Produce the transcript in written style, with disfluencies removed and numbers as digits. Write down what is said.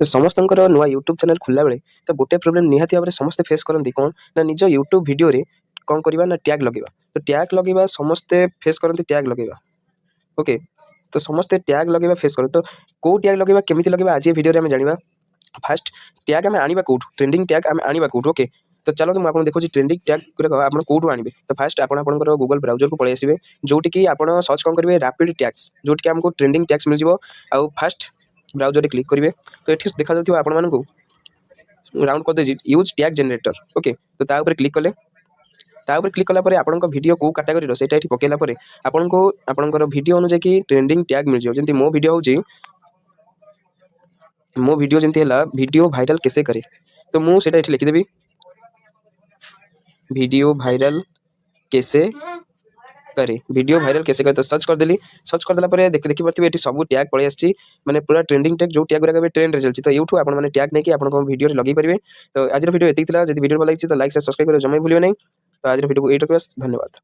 तो समस्त नुआ यूट्यूब चैनल खुला बेले तो गोटे प्रोब्लेम निहाती भाव में समस्ते फेस करती कौन ना निज यूट्यूब वीडियो रे कौन करवा ना टैग लगेगा। तो टैग लगेगा समस्ते फेस करती टैग लगेगा। ओके तो समस्ते टैग लगेगा फेस कर। तो कौ टैग लगेगा केमी लगेगा आज वीडियो में जाना। फास्ट टैग आम आने कौटू ट्रेंडिंग टैग आम आने कौटू। ओके तो चलो मुझे देखो ट्रेंडिंग टैग आप कौटू आने। तो फास्ट आप गूगल ब्राउजर को पलि आसवे जोटि कि आप सर्च कौन करेंगे रैपिड टैग्स जोटि आमको ट्रेंडिंग टैग्स मिल जाए। आउ फास्ट ब्राउजर देखा करेंगे तो ये देखा जाऊ आप राउंड कर दे यूज टैग जनरेटर। ओके तो ताऊपर क्लिक कले ताऊपर क्लिक कलापर आप वीडियो को कैटेगरी से पकेला आपन को आपंकर वीडियो अनुसार कि ट्रेंडिंग टैग मिल जाए। जमी मो वीडियो हूँ मो वीडियो जमी है वीडियो भाइराल कैसे करे। तो मुझे लिखिदेवी वीडियो भाइराल कैसे करे वीडियो भाइराल कैसे करे। तो सर्च करदेली सर्च करदेला देखी पारे ये सब टैग पलि आसी मैंने पूरा ट्रेंडिंग टैग जो टैग गुरा ट्रेंड चलती। तो यूट्यूब आप टैग नहीं आप वीडियो लगे पारे। तो आज वीडियो ये वीडियो भल लगी तो लाइक सब्सक्राइब कर जमा भूलिए नहीं। तो आज वीडियो को ये रखा धन्यवाद।